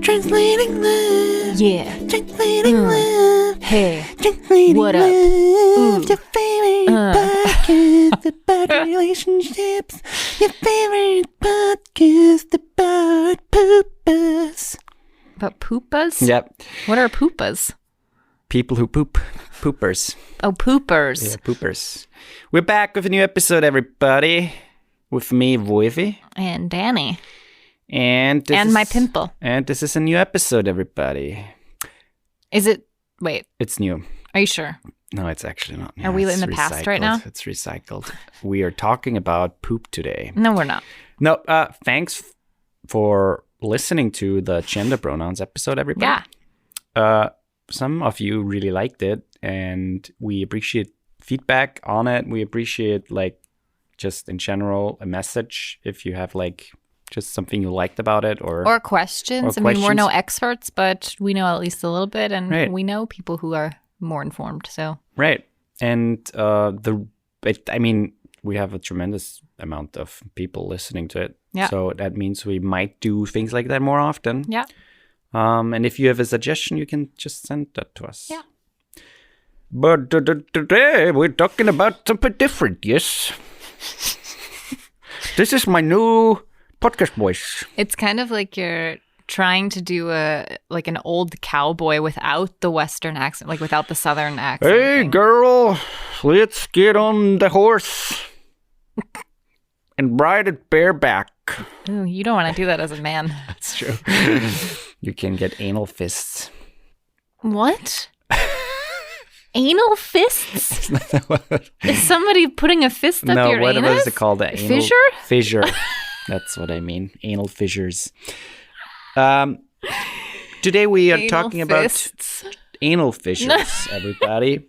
Translating love. Yeah. Translating love. Hey. Translating What up? love. Your favorite podcast about relationships. Your favorite podcast about poopers. About poopas? Yep. What are poopas? People who poop. Poopers. Oh, poopers. Yeah, poopers. We're back with a new episode, everybody. With me, Woifi. And Dani. And my pimple. And this is a new episode, everybody. Is it? Wait. It's new. Are you sure? No, it's actually not new. Are we It's in the past right now? It's recycled. We are talking about poop today. No, we're not. No, thanks for listening to the gender pronouns episode, everybody. Yeah. Some of you really liked it, and we appreciate feedback on it. We appreciate, like, just in general, a message if you have, like, just something you liked about it or questions. I mean, we're no experts, but we know at least a little bit, and we know people who are more informed. So right, and we have a tremendous amount of people listening to it. Yeah. So that means we might do things like that more often. Yeah. And if you have a suggestion, you can just send that to us. Yeah. But today we're talking about something different. Yes. This is my new podcast voice. It's kind of like you're trying to do an old cowboy without the Western accent, like without the Southern accent. Hey, girl, let's get on the horse and ride it bareback. Ooh, you don't want to do that as a man. That's true. You can get anal fists. What? Anal fists? Is somebody putting a fist up your anus? No, what is it called? The anal fissure? Fissure. That's what I mean. Anal fissures. Today we are talking about anal fissures, everybody.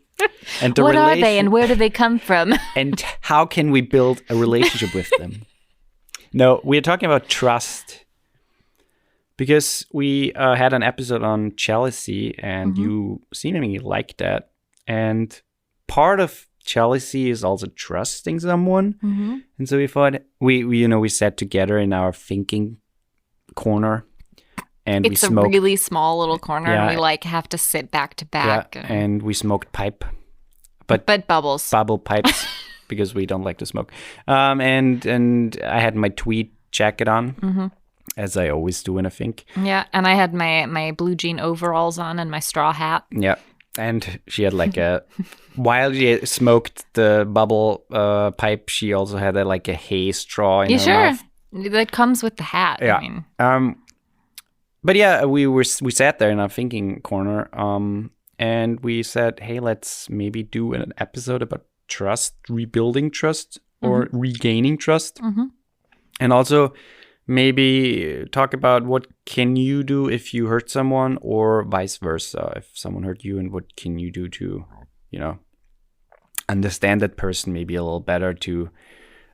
And what are they and where do they come from? And how can we build a relationship with them? No, we're talking about trust. Because we had an episode on jealousy and you seemingly liked that. And part of jealousy is also trusting someone. Mm-hmm. And so we thought, we sat together in our thinking corner. And it's a really small little corner. Yeah, and we have to sit back to back. Yeah, and we smoked pipe. But bubbles. Bubble pipes, because we don't like to smoke. And I had my tweed jacket on, as I always do when I think. Yeah, and I had my blue jean overalls on and my straw hat. Yeah, and she had while she smoked the bubble pipe, she also had a hay straw in her mouth. That comes with the hat. Yeah. I mean. But yeah, we sat there in our thinking corner, and we said, hey, let's maybe do an episode about trust, rebuilding trust, or regaining trust. Mm-hmm. And also maybe talk about what can you do if you hurt someone, or vice versa, if someone hurt you, and what can you do to, understand that person maybe a little better to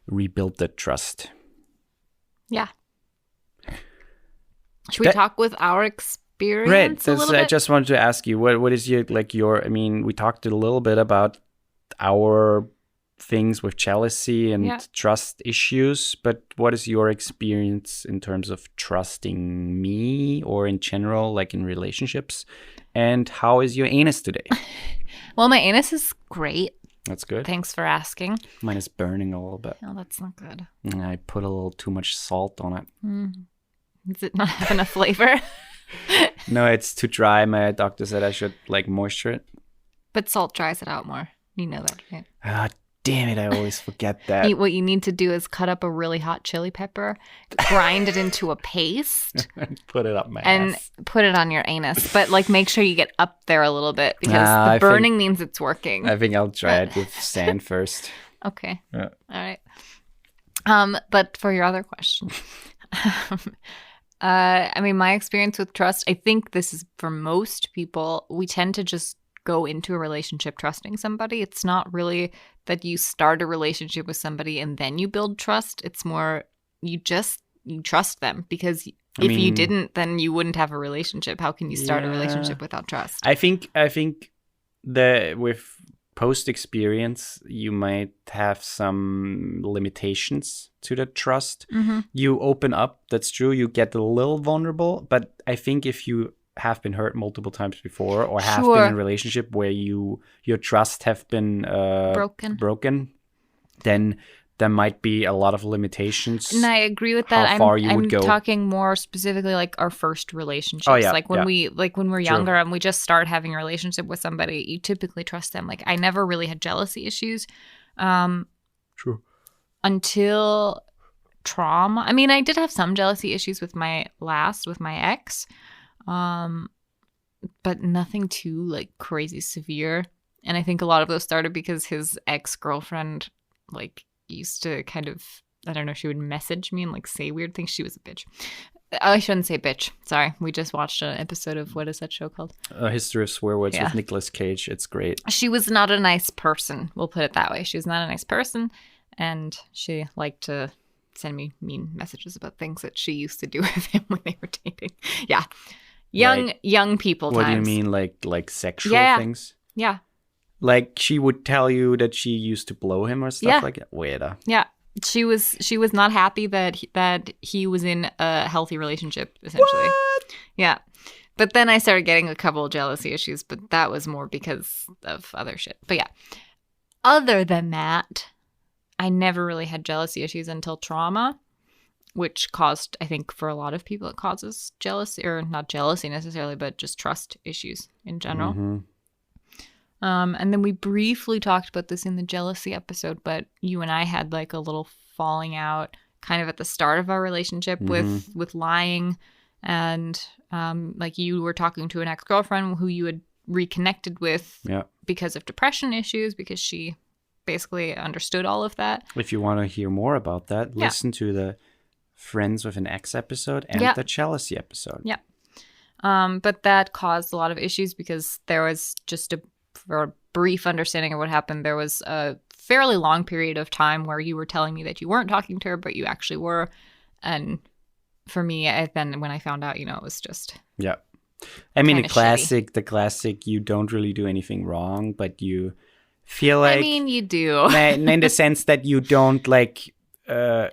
rebuild that trust. Yeah. Should we talk with our experience a little bit? I just wanted to ask you, what is your, we talked a little bit about our things with jealousy and trust issues, but what is your experience in terms of trusting me or in general, like in relationships? And how is your anus today? Well, my anus is great. That's good. Thanks for asking. Mine is burning a little bit. Oh, that's not good. I put a little too much salt on it. Does it not have enough flavor? No, it's too dry. My doctor said I should moisture it. But salt dries it out more. You know that, right? Ah, damn it. I always forget that. What you need to do is cut up a really hot chili pepper, grind it into a paste. And put it up my and ass. Put it on your anus. But make sure you get up there a little bit because the burning means it's working. I think I'll try it with sand first. Okay. Yeah. All right. But for your other question. My experience with trust, I think this is for most people, we tend to just go into a relationship trusting somebody. It's not really that you start a relationship with somebody and then you build trust. It's more you trust them, because if you didn't, then you wouldn't have a relationship. How can you start a relationship without trust? I think that with post experience, you might have some limitations to the trust. You open up, that's true. You get a little vulnerable, but I think if you have been hurt multiple times before, or have been in a relationship where your trust have been broken, then there might be a lot of limitations. And I agree with that. How far you would go. I'm talking more specifically like our first relationships. Oh, yeah, like when we're younger and we just start having a relationship with somebody, you typically trust them. Like I never really had jealousy issues. True. Until trauma. I mean, I did have some jealousy issues with my ex. But nothing too like crazy severe. And I think a lot of those started because his ex-girlfriend like used to kind of, I don't know, she would message me and like say weird things. She was a bitch. I shouldn't say bitch. Sorry. We just watched an episode of, what is that show called? A History of Swear Words with Nicolas Cage. It's great. She was not a nice person. We'll put it that way. She was not a nice person. And she liked to send me mean messages about things that she used to do with him when they were dating. Yeah. Young people What times. do you mean, like sexual things? Yeah. Like she would tell you that she used to blow him or stuff like that? Weird. Yeah. She was not happy that he was in a healthy relationship, essentially. What? Yeah. But then I started getting a couple of jealousy issues, but that was more because of other shit. But yeah. Other than that, I never really had jealousy issues until trauma, which caused, I think for a lot of people, it causes jealousy, or not jealousy necessarily, but just trust issues in general. Mm-hmm. And then we briefly talked about this in the jealousy episode, but you and I had like a little falling out kind of at the start of our relationship with lying. And like you were talking to an ex-girlfriend who you had reconnected with because of depression issues, because she basically understood all of that. If you want to hear more about that, listen to the Friends with an Ex episode and the jealousy episode. Yeah. But that caused a lot of issues because there was just for a brief understanding of what happened, there was a fairly long period of time where you were telling me that you weren't talking to her, but you actually were. And for me, then when I found out, it was just... Yeah. I mean, the classic, you don't really do anything wrong, but you feel like... I mean, you do. In the sense that you don't like...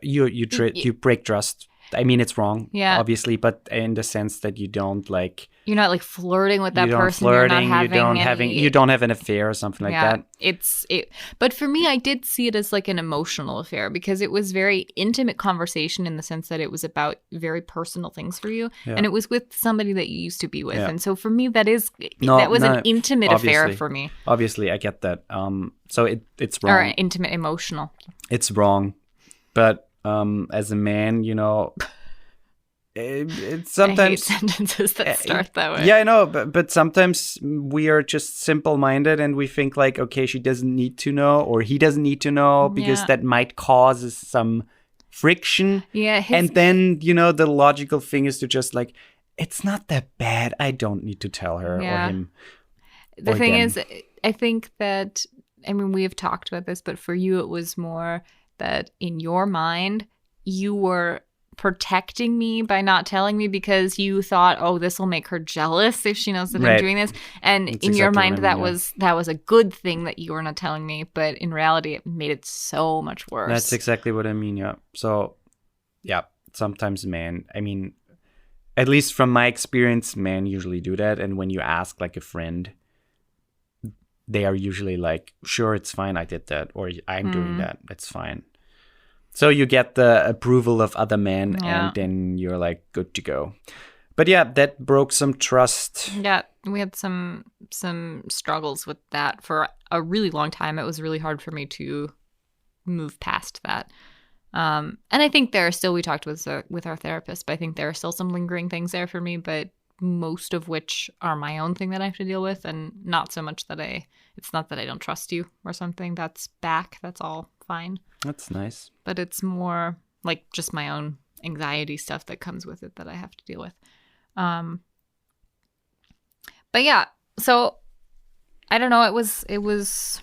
you break trust. I mean, it's wrong, obviously, but in the sense that you don't like... You're not like flirting with that person. You don't have an affair or something like that. But for me, I did see it as like an emotional affair because it was very intimate conversation in the sense that it was about very personal things for you, and it was with somebody that you used to be with, and so for me, that was an intimate affair for me. Obviously, I get that. So it's wrong. Or intimate, emotional. It's wrong, but as a man, it's sometimes I hate sentences that start that way. Yeah, I know, but sometimes we are just simple-minded and we think like, okay, she doesn't need to know or he doesn't need to know because that might cause some friction. Yeah, and then the logical thing is to just like, it's not that bad. I don't need to tell her or him. The thing is, I think that we have talked about this, but for you, it was more that in your mind, you were protecting me by not telling me because you thought, oh, this will make her jealous if she knows that I'm doing this. And that's in your mind, that was a good thing that you were not telling me. But in reality, it made it so much worse. That's exactly what I mean. Yeah. So, sometimes at least from my experience, men usually do that. And when you ask like a friend, they are usually like, sure, it's fine. I did that. Or I'm doing that. It's fine. So you get the approval of other men and then you're like good to go. But that broke some trust. Yeah, we had some struggles with that for a really long time. It was really hard for me to move past that. And I think there are still, we talked with our therapist, but I think there are still some lingering things there for me, but most of which are my own thing that I have to deal with, and not so much that it's not that I don't trust you or something. That's back. That's all fine. That's nice. But it's more like just my own anxiety stuff that comes with it that I have to deal with. But yeah, so I don't know. It was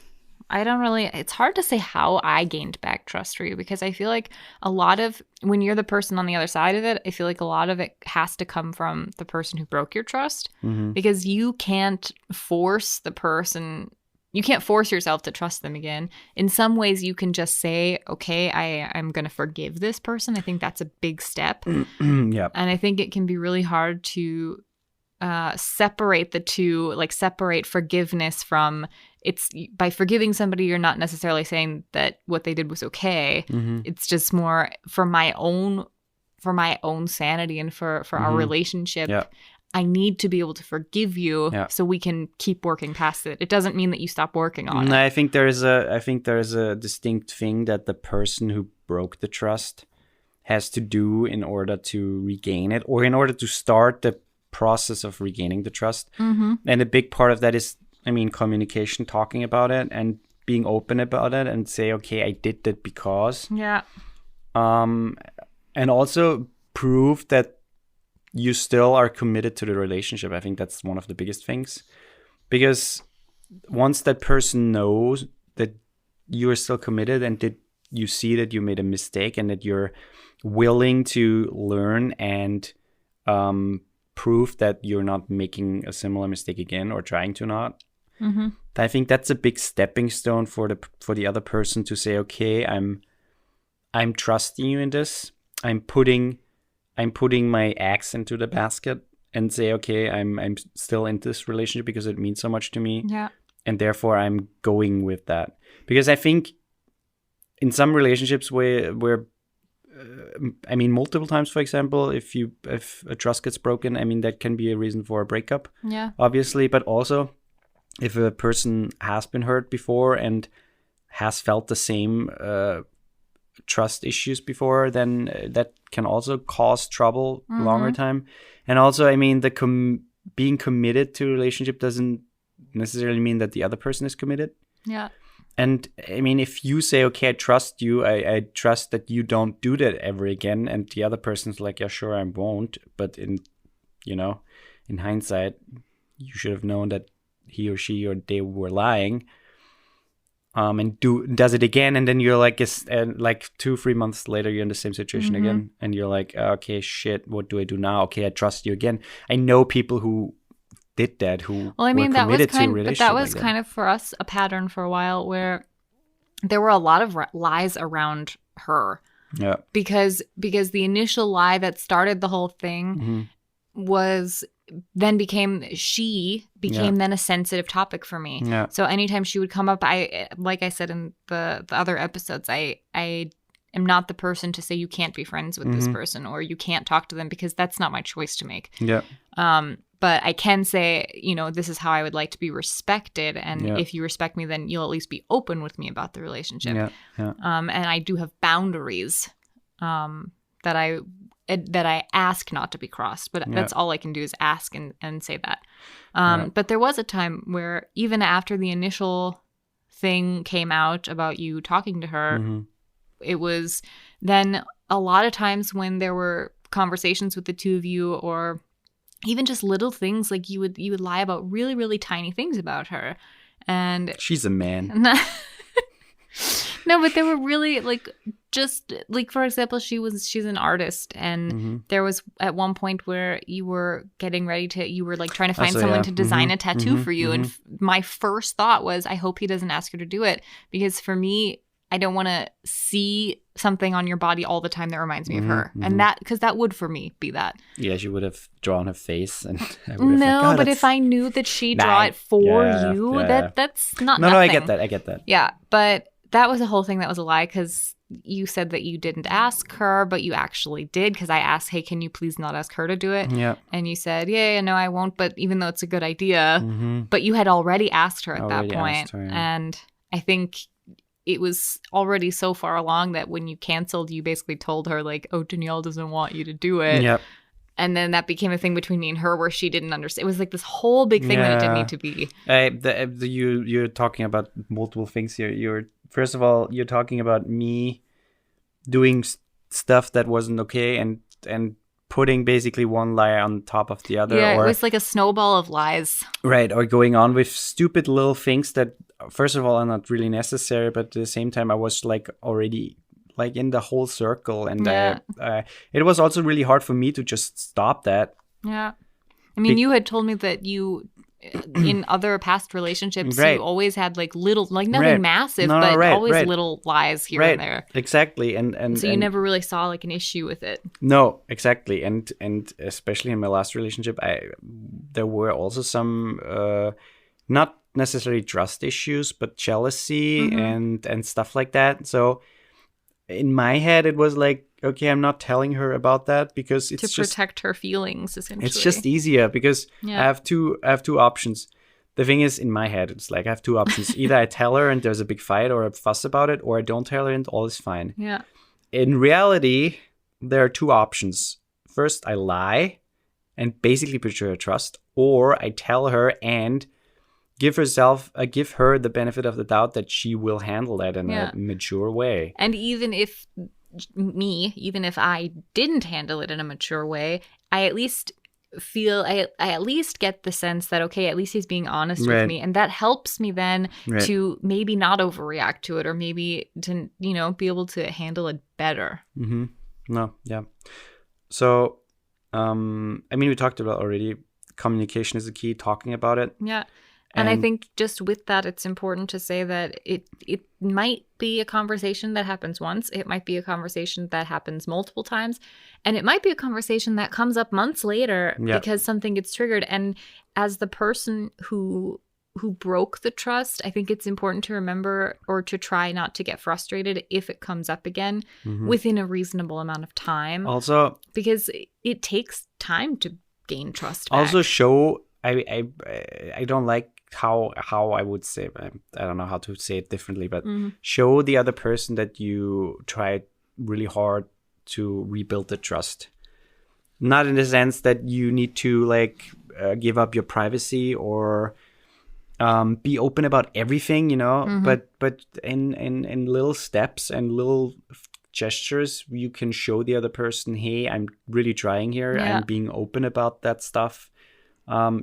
don't really, it's hard to say how I gained back trust for you, because I feel like a lot of, when you're the person on the other side of it, I feel like a lot of it has to come from the person who broke your trust, because you can't force the person, you can't force yourself to trust them again. In some ways, you can just say, okay, I'm going to forgive this person. I think that's a big step. Yeah. And I think it can be really hard to separate the two, like separate forgiveness from, it's by forgiving somebody, you're not necessarily saying that what they did was okay. It's just more for my own sanity and for our relationship. Yeah. I need to be able to forgive you so we can keep working past it. It doesn't mean that you stop working on it. I think there is a distinct thing that the person who broke the trust has to do in order to regain it, or in order to start the process of regaining the trust. And a big part of that is, communication, talking about it and being open about it and say, okay, I did that because. Yeah. And also prove that you still are committed to the relationship. I think that's one of the biggest things. Because once that person knows that you are still committed and that you see that you made a mistake and that you're willing to learn and prove that you're not making a similar mistake again or trying to not, I think that's a big stepping stone for the other person to say, okay, I'm trusting you in this. I'm putting my eggs into the basket and say, okay, I'm still in this relationship because it means so much to me. Yeah. And therefore I'm going with that. Because I think in some relationships where multiple times, for example, if a trust gets broken, that can be a reason for a breakup. Yeah. Obviously, but also if a person has been hurt before and has felt the same trust issues before, then that can also cause trouble longer time. And also, being committed to a relationship doesn't necessarily mean that the other person is committed. Yeah. And if you say, okay, I trust you, I trust that you don't do that ever again, and the other person's like, yeah, sure, I won't, but in hindsight, you should have known that he or she or they were lying. And does it again, and then you're like 2-3 months later, you're in the same situation again, and you're like, okay, shit, what do I do now? Okay, I trust you again. I know people who did that, who were committed to a relationship. But that was kind of for us a pattern for a while, where there were a lot of lies around her. Yeah, because the initial lie that started the whole thing was then became then a sensitive topic for me. Yeah. So anytime she would come up, like I said in the other episodes, I am not the person to say you can't be friends with this person or you can't talk to them, because that's not my choice to make. Yeah. But I can say, this is how I would like to be respected, and if you respect me, then you'll at least be open with me about the relationship. Yeah. Yeah. And I do have boundaries that I ask not to be crossed, but that's all I can do is ask and say that. But there was a time where even after the initial thing came out about you talking to her, it was then a lot of times when there were conversations with the two of you, or even just little things, like you would lie about really, really tiny things about her. And she's a man. No, but they were really just for example, she's an artist, and there was at one point where you were getting ready you were trying to find someone to design a tattoo for you. And my first thought was, I hope he doesn't ask her to do it, because for me, I don't want to see something on your body all the time that reminds me of her. And because that would for me be that. Yeah, she would have drawn her face, and I would have no, but if I knew that she draw it for you, that's not. No, nothing. I get that. Yeah, but that was a whole thing that was a lie, because you said that you didn't ask her, but you actually did, because I asked, hey, can you please not ask her to do it? Yeah. And you said, yeah, no, I won't, but even though it's a good idea, but you had already asked her at that point. And I think it was already so far along that when you canceled, you basically told her oh, Danielle doesn't want you to do it. Yep. And then that became a thing between me and her where she didn't understand. It was this whole big thing that it didn't need to be. You're talking about multiple things here. First of all, you're talking about me doing stuff that wasn't okay and putting basically one lie on top of the other. Yeah, it was like a snowball of lies. Right, or going on with stupid little things that first of all, are not really necessary, but at the same time, I was like already like in the whole circle, and it was also really hard for me to just stop that. Yeah. I mean, you had told me that you, in other past relationships, Right. you always had like little, like nothing Right. massive, No, but right, always right. little lies here Right, and there. exactly, and So you and- never really saw like an issue with it. No, exactly, and especially in my last relationship, there were also some not necessarily trust issues, but jealousy and stuff like that. So in my head, it was like, okay, I'm not telling her about that because it's To just protect her feelings, essentially. it's just easier because Yeah. I have two options. The thing is, in my head, it's like I have two options. Either I tell her and there's a big fight or a fuss about it, or I don't tell her and all is fine. Yeah. In reality, there are two options. First, I lie and basically betray her trust, or I tell her and give her the benefit of the doubt that she will handle that in Yeah. a mature way. And even if I didn't handle it in a mature way, I at least feel I at least get the sense that, okay, at least he's being honest with Right. me, and that helps me then Right. to maybe not overreact to it, or maybe to be able to handle it better. Mm-hmm. No, yeah. So, I mean, we talked about already. Communication is the key. Talking about it. Yeah. And I And- think just with that, it's important to say that it might be a conversation that happens once. It might be a conversation that happens multiple times. And it might be a conversation that comes up months later Yeah. because something gets triggered. And as the person who broke the trust, I think it's important to remember or to try not to get frustrated if it comes up again within a reasonable amount of time. Also, Because it takes time to gain trust back. also show. I don't like how I would say. I don't know how to say it differently, but show the other person that you tried really hard to rebuild the trust. Not in the sense that you need to like give up your privacy or be open about everything, but in little steps and little gestures, you can show the other person, hey, I'm really trying here. Yeah. I'm being open about that stuff.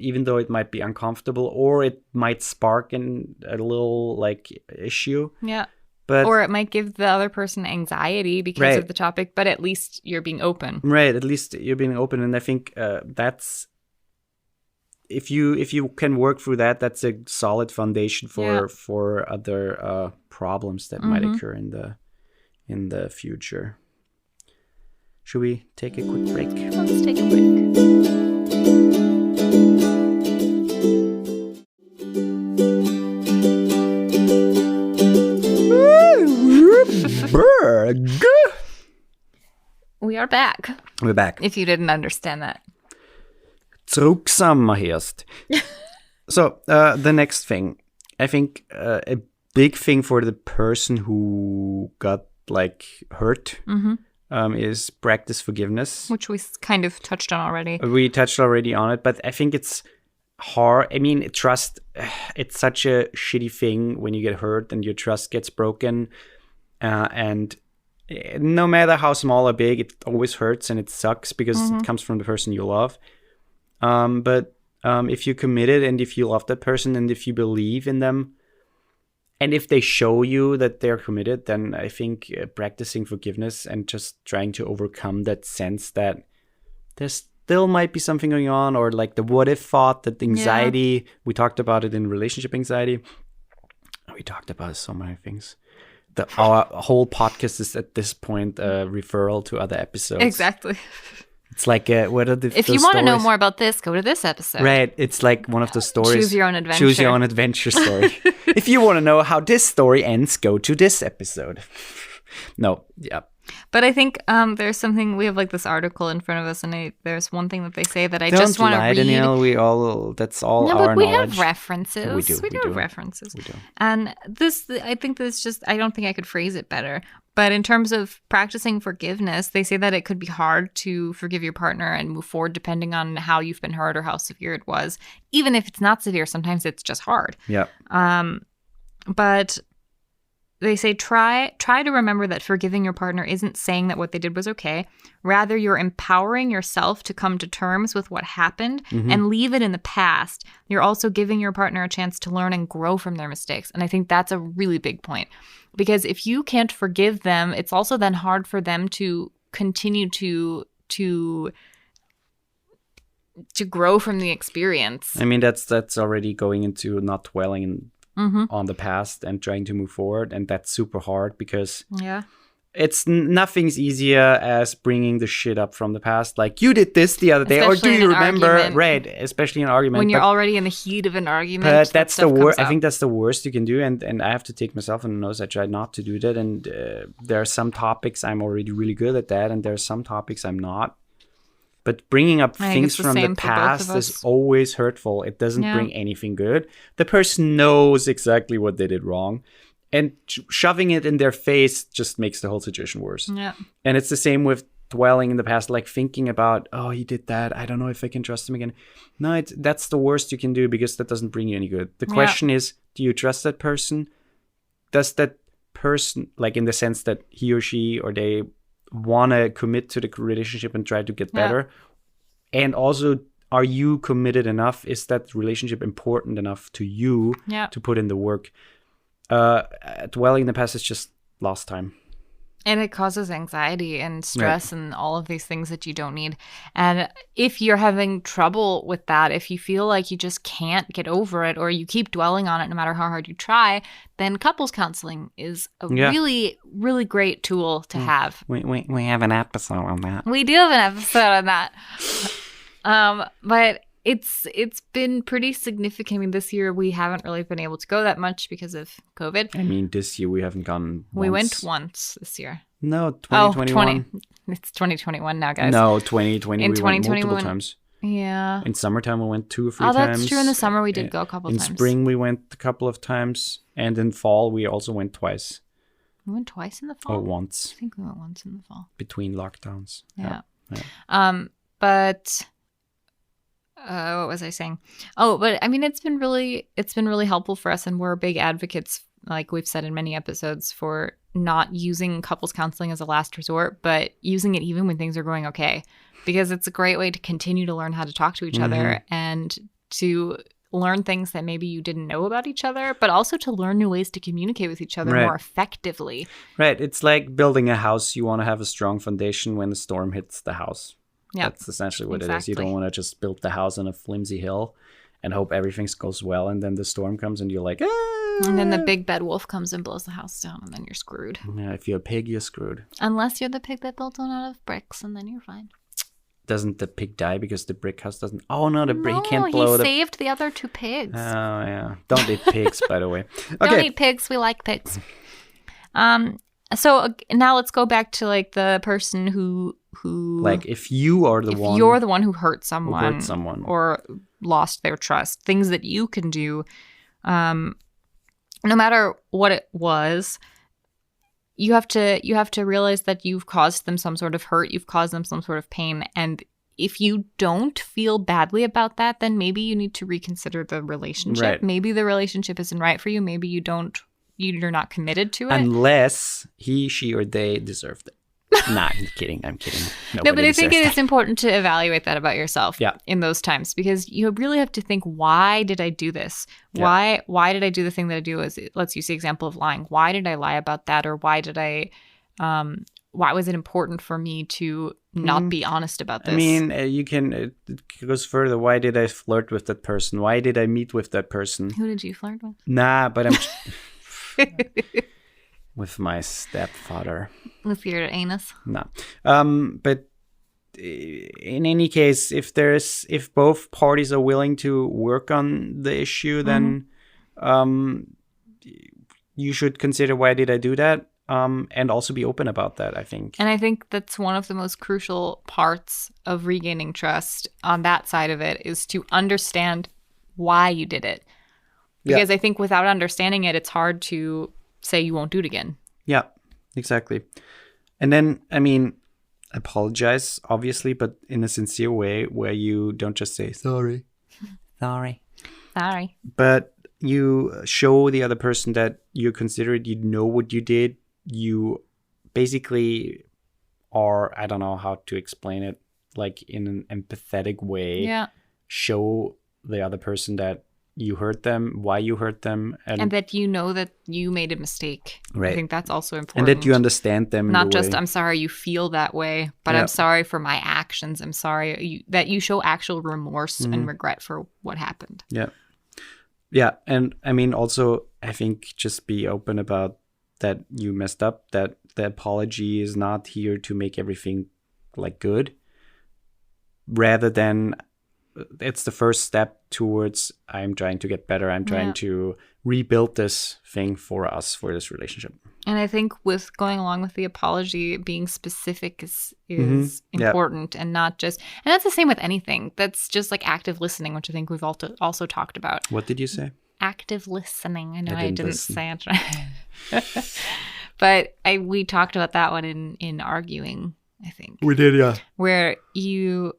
Even though it might be uncomfortable or it might spark a little like issue. Yeah. But Or it might give the other person anxiety because Right. of the topic, but at least you're being open. right, at least you're being open, and I think that's if you can work through that, that's a solid foundation for other problems that might occur in the future. Should we take a quick break? Let's take a break. We are back, We're back. if you didn't understand that. Zurücksammerhörst. So, the next thing. I think a big thing for the person who got like hurt is practice forgiveness. Which we kind of touched on already. We touched already on it, but I think it's hard. I mean, trust, it's such a shitty thing when you get hurt and your trust gets broken. And no matter how small or big, it always hurts and it sucks because it comes from the person you love. But if you're committed and if you love that person and if you believe in them, and if they show you that they're committed, then I think practicing forgiveness and just trying to overcome that sense that there still might be something going on, or like the what if thought, that anxiety. We talked about it in relationship anxiety. We talked about so many things. Our whole podcast is at this point a referral to other episodes. Exactly. It's like what are the If you want to know more about this, go to this episode. Right, it's like one of the stories. Choose your own adventure. Choose your own adventure story. If you want to know how this story ends, go to this episode. No, yeah. But I think there's something, we have like this article in front of us, and there's one thing that they say that I Don't just want to lie, read. Danielle. That's all No, our but we knowledge. have references. We do, We we have do. references. We do. And this, I think this just, I don't think I could phrase it better. But in terms of practicing forgiveness, they say that it could be hard to forgive your partner and move forward depending on how you've been hurt or how severe it was. Even if it's not severe, sometimes it's just hard. Yeah. But they say try to remember that forgiving your partner isn't saying that what they did was okay. Rather, you're empowering yourself to come to terms with what happened and leave it in the past. You're also giving your partner a chance to learn and grow from their mistakes. And I think that's a really big point. Because if you can't forgive them, it's also then hard for them to continue to grow from the experience. I mean, that's already going into not dwelling on the past and trying to move forward, and that's super hard because it's nothing's easier as bringing the shit up from the past, like you did this the other day, Especially or do you in an remember? argument. Right, especially in an argument When you're already in the heat of an argument. But that's the worst. I I think that's the worst you can do, and I have to take myself on the nose. I try not to do that, and there are some topics I'm already really good at that, and there are some topics I'm not. But bringing up things from the past is always hurtful. It doesn't bring anything good. The person knows exactly what they did wrong. And shoving it in their face just makes the whole situation worse. Yeah. And it's the same with dwelling in the past, like thinking about, oh, he did that. I don't know if I can trust him again. No, that's the worst you can do because that doesn't bring you any good. The question is, do you trust that person? Does that person, like in the sense that he or she or they want to commit to the relationship and try to get better? And also, are you committed enough? Is that relationship important enough to you to put in the work? Dwelling in the past is just lost time. And it causes anxiety and stress and all of these things that you don't need. And if you're having trouble with that, if you feel like you just can't get over it or you keep dwelling on it no matter how hard you try, then couples counseling is a really, really great tool to have. We have an episode on that. We do have an episode on that. But it's been pretty significant. I mean, this year we haven't really been able to go that much because of COVID. I mean, this year we haven't gone once. We went once this year. No, 2021. It's 2021 now, guys. No, 2020 in we 2020 went multiple times. Yeah. In summertime we went 2 or 3 times. Oh, that's true. In the summer we did go a couple times. In spring we went a couple of times. And in fall we also went twice. We went twice in the fall? Or once. I think we went once in the fall. Between lockdowns. Yeah. But... what was I saying? Oh, but I mean, it's been really helpful for us, and we're big advocates, like we've said in many episodes, for not using couples counseling as a last resort, but using it even when things are going okay, because it's a great way to continue to learn how to talk to each other and to learn things that maybe you didn't know about each other, but also to learn new ways to communicate with each other more effectively. Right. It's like building a house. You want to have a strong foundation when the storm hits the house. Yeah, that's essentially what it is. You don't want to just build the house on a flimsy hill and hope everything goes well, and then the storm comes and you're like, ah! And then the big bad wolf comes and blows the house down, and then you're screwed. Yeah, if you're a pig, you're screwed. Unless you're the pig that built one out of bricks, and then you're fine. Doesn't the pig die because the brick house doesn't? Oh no, he can't blow. He saved the other 2 pigs. Oh yeah, don't eat pigs, by the way. Okay. Don't eat pigs. We like pigs. So now let's go back to like the person who like if you're the one who hurt someone or lost their trust, things that you can do, no matter what it was, you have to realize that you've caused them some sort of hurt, you've caused them some sort of pain, and if you don't feel badly about that, then maybe you need to reconsider the relationship. Right. Maybe the relationship isn't right for you. Maybe you're not committed to it. Unless he, she, or they deserved it. Nah, I'm kidding. No, but I think it is important to evaluate that about yourself in those times, because you really have to think, why did I do this? Why did I do the thing that I do? Let's use the example of lying. Why did I lie about that? Or why was it important for me to not be honest about this? I mean, it goes further. Why did I flirt with that person? Why did I meet with that person? Who did you flirt with? Nah, but I'm... with my stepfather. With your anus? No. But in any case, if both parties are willing to work on the issue, then you should consider, why did I do that? And also be open about that, I think. And I think that's one of the most crucial parts of regaining trust on that side of it, is to understand why you did it. Because I think without understanding it, it's hard to say you won't do it again. Yeah, exactly. And then, I mean, apologize, obviously, but in a sincere way, where you don't just say, sorry. Sorry. But, you show the other person that you're considerate, you know what you did, you basically are, I don't know how to explain it, like in an empathetic way, Yeah. show the other person that you hurt them, why you hurt them, And that you know that you made a mistake. Right. I think that's also important. and that you understand them in Not the just, way. I'm sorry you feel that way, but Yeah. I'm sorry for my actions. I'm sorry that you show actual remorse and regret for what happened. Yeah, and I mean, also, I think just be open about that you messed up, that the apology is not here to make everything like good, rather than it's the first step towards I'm trying to get better, I'm trying Yeah. to rebuild this thing for us, for this relationship. And I think with going along with the apology, being specific is Yeah. important, and not just, and that's the same with anything. That's just like active listening, which I think we've also talked about. What did you say? Active listening. I know I I didn't didn't listen. say it right. But we talked about that one in arguing, I think. We did, yeah. Where you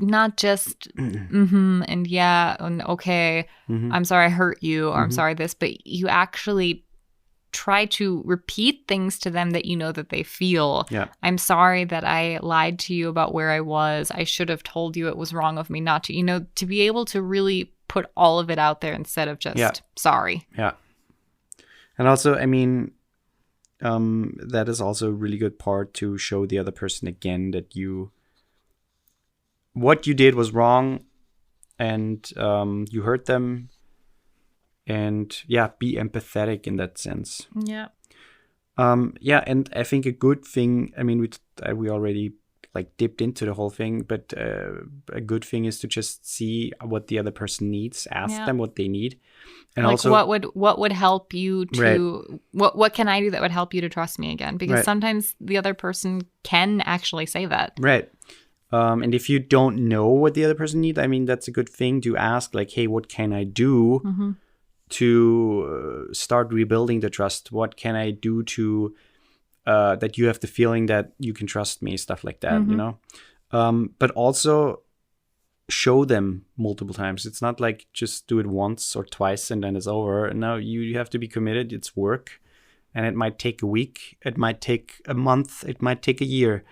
not just and yeah and okay, Mhm. I'm sorry I hurt you, or I'm Mhm. sorry this, but you actually try to repeat things to them that you know that they feel. Yeah. I'm sorry that I lied to you about where I was. I should have told you it was wrong of me not to, to be able to really put all of it out there instead of just Yeah. sorry. Yeah. And also, I mean, that is also a really good part to show the other person again that what you did was wrong, and you hurt them, and yeah, be empathetic in that sense. Yeah. Yeah, and I think a good thing, I mean, we already like dipped into the whole thing, but a good thing is to just see what the other person needs, ask them what they need. And like also, what would help you to what can I do that would help you to trust me again? Because Right. sometimes the other person can actually say that. right. And if you don't know what the other person needs, I mean, that's a good thing to ask, like, hey, what can I do to start rebuilding the trust? What can I do to that you have the feeling that you can trust me, stuff like that, you know? But also show them multiple times. It's not like just do it once or twice and then it's over. No, you have to be committed. It's work. And it might take a week. It might take a month. It might take a year.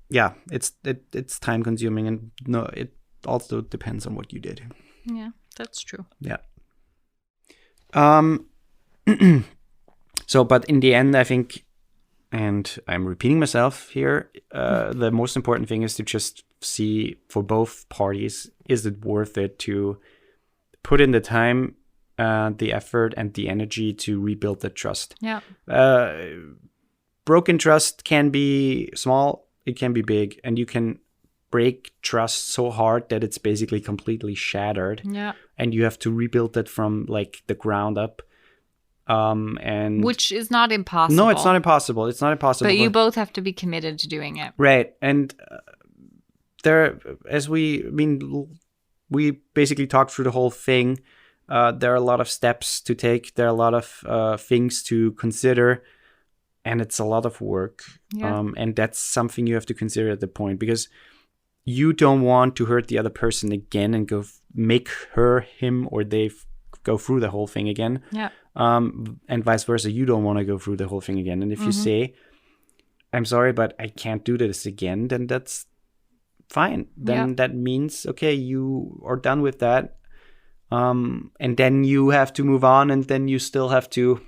Yeah, it's time consuming, and no, it also depends on what you did. Yeah, that's true. Yeah. So, but in the end, I think, and I'm repeating myself here, the most important thing is to just see for both parties, is it worth it to put in the time, the effort, and the energy to rebuild the trust? Yeah. Broken trust can be small, it can be big, and you can break trust so hard that it's basically completely shattered. Yeah. And you have to rebuild that from like the ground up. And Which is not impossible. no, it's not impossible. It's not impossible. But you both have to be committed to doing it. Right. And we basically talked through the whole thing. There are a lot of steps to take. There are a lot of things to consider. And it's a lot of work. Yeah. And that's something you have to consider at the point, because you don't want to hurt the other person again and make him, or they go through the whole thing again. Yeah. And vice versa. You don't want to go through the whole thing again. And if you say, I'm sorry, but I can't do this again, then that's fine. Then that means, okay, you are done with that. And then you have to move on, and then you still have to,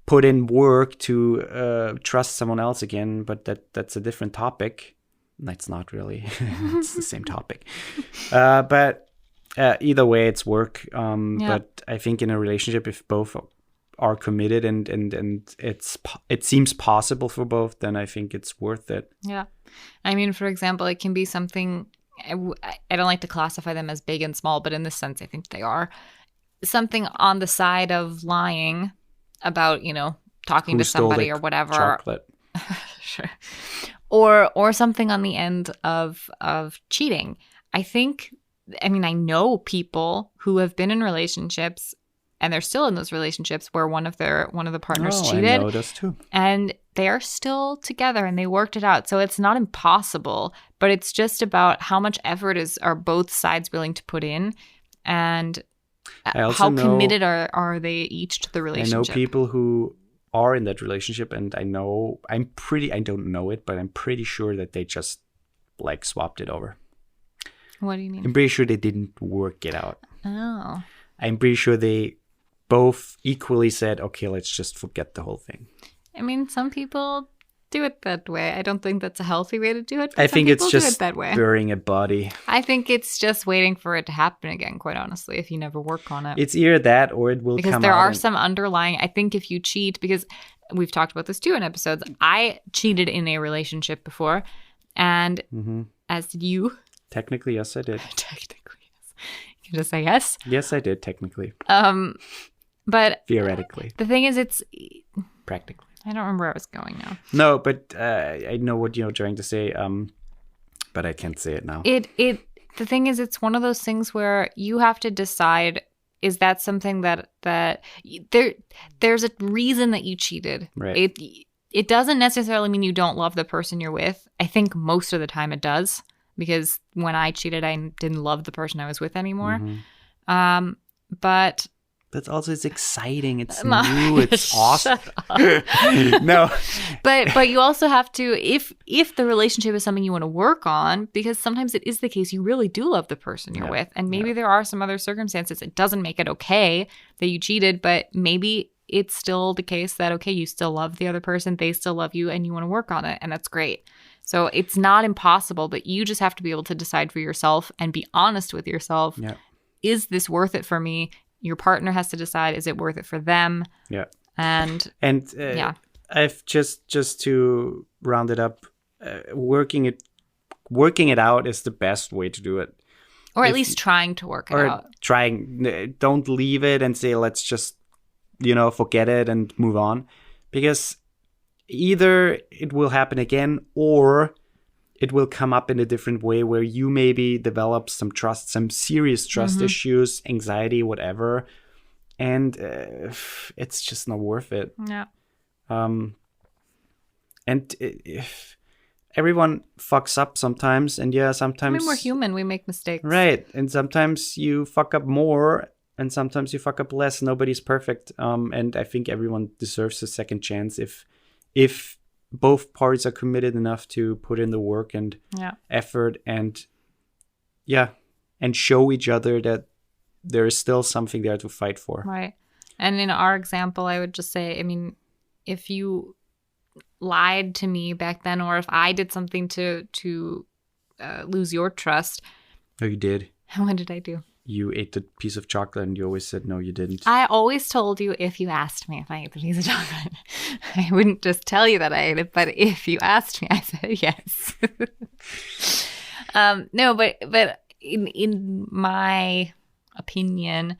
put in work to trust someone else again. But that's a different topic. That's not really. It's the same topic. But either way, it's work. But I think in a relationship, if both are committed and it seems possible for both, then I think it's worth it. Yeah. I mean, for example, it can be something, I don't like to classify them as big and small, but in this sense, I think they are. Something on the side of lying about, talking Who to stole somebody the or whatever. chocolate? Sure. Or something on the end of cheating. I know people who have been in relationships and they're still in those relationships where one of the partners Oh, cheated. I know those too. And they are still together and they worked it out. So it's not impossible, but it's just about how much effort are both sides willing to put in, and I also how know- committed are they each to the I relationship. know people who are in that relationship, and I don't know it, but I'm pretty sure that they just like swapped it over. What do you mean? I'm pretty sure they didn't work it out. Oh. I'm pretty sure they both equally said, okay, let's just forget the whole thing. I mean, some people do it that way. I don't think that's a healthy way to do it. But I some think it's people do just it that way. burying a body. I think it's just waiting for it to happen again, quite honestly, if you never work on it. It's either that or it will Because come there out are and- some underlying, I think if you cheat, because we've talked about this too in episodes, I cheated in a relationship before, and as did you. Technically, yes, I did. Technically, yes. You can just say yes. Yes, I did, technically. But Theoretically. the thing is, Practically. I don't remember where I was going now. No, but I know what you're trying to say, but I can't say it now. The thing is, it's one of those things where you have to decide, is that something that there's a reason that you cheated. Right. It doesn't necessarily mean you don't love the person you're with. I think most of the time it does, because when I cheated, I didn't love the person I was with anymore. But it's exciting. It's Ma- new. It's awesome. Shut No. But you also have to, if the relationship is something you want to work on, because sometimes it is the case you really do love the person you're with, and maybe there are some other circumstances. It doesn't make it okay that you cheated, but maybe it's still the case that, okay, you still love the other person, they still love you, and you want to work on it, and that's great. So it's not impossible, but you just have to be able to decide for yourself and be honest with yourself. Yeah. Is this worth it for me? Your partner has to decide, is it worth it for them? Yeah. And yeah. I've just to round it up, working it out is the best way to do it. Or at least trying to work it out. Don't leave it and say, let's just, forget it and move on. Because either it will happen again, or it will come up in a different way where you maybe develop some serious trust issues, anxiety, whatever. And it's just not worth it. Yeah. And if everyone fucks up sometimes, and sometimes... I mean, we're human. We make mistakes. Right. And sometimes you fuck up more, and sometimes you fuck up less. Nobody's perfect. And I think everyone deserves a second chance if both parties are committed enough to put in the work and effort and show each other that there is still something there to fight for. Right. And in our example, I would just say, I mean, if you lied to me back then, or if I did something to lose your trust. Oh, you did? What did I do? You ate the piece of chocolate and you always said, no, you didn't. I always told you if you asked me if I ate the piece of chocolate. I wouldn't just tell you that I ate it, but if you asked me, I said yes. No, but in my opinion,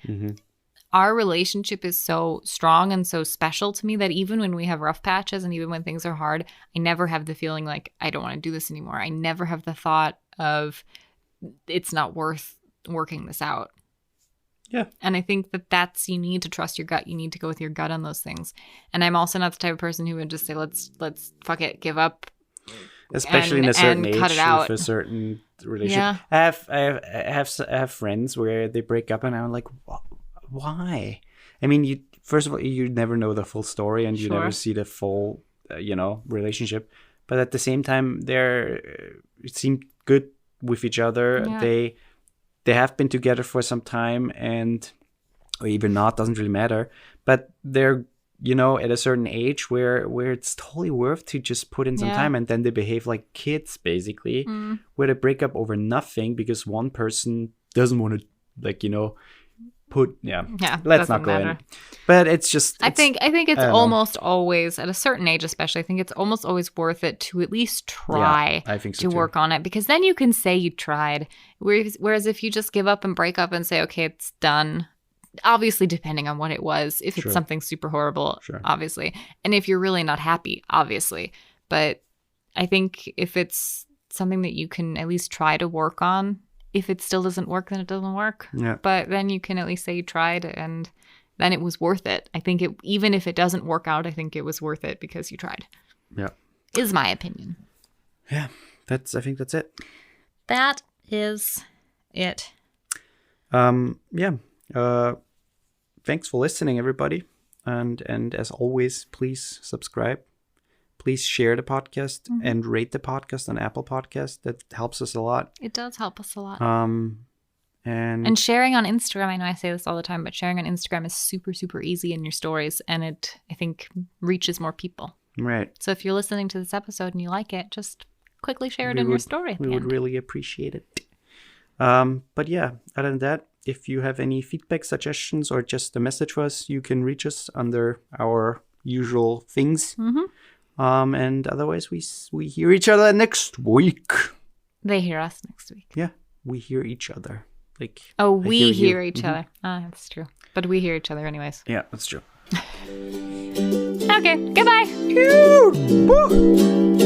our relationship is so strong and so special to me that even when we have rough patches and even when things are hard, I never have the feeling like I don't want to do this anymore. I never have the thought of it's not worth working this out. Yeah. And I think that's, you need to trust your gut. You need to go with your gut on those things. And I'm also not the type of person who would just say, let's fuck it, give up. Especially in a certain age cut it out. with a certain relationship. Yeah. I have friends where they break up and I'm like, why? I mean, first of all, you never know the full story and you never see the full, relationship. But at the same time, it seemed good with each other. Yeah. They have been together for some time, or even not, doesn't really matter. But they're, at a certain age where it's totally worth to just put in some time, and then they behave like kids, basically, where they break up over nothing because one person doesn't want to, let's not go in. But it's just, I think it's almost always, at a certain age especially, I think it's almost always worth it to at least try I think so to too. work on it, because then you can say you tried. Whereas if you just give up and break up and say, okay, it's done, obviously depending on what it was, if it's something super horrible, obviously, and if you're really not happy, obviously. But I think if it's something that you can at least try to work on, if it still doesn't work, then it doesn't work. Yeah. But then you can at least say you tried, and then it was worth it. I think even if it doesn't work out, I think it was worth it because you tried. Yeah. Is my opinion. Yeah. I think that's it. That is it. Thanks for listening, everybody. And as always, please subscribe. Please share the podcast and rate the podcast on Apple Podcast. That helps us a lot. It does help us a lot. And sharing on Instagram, I know I say this all the time, but sharing on Instagram is super, super easy in your stories. And it, I think, reaches more people. Right. So if you're listening to this episode and you like it, just quickly share it in your story at the We would end. really appreciate it. But yeah, other than that, if you have any feedback, suggestions, or just a message for us, you can reach us under our usual things. And otherwise, we hear each other next week. They hear us next week. Yeah, we hear each other. Like, we hear each other. That's true. But we hear each other anyways. Yeah, that's true. Okay, goodbye. Woo!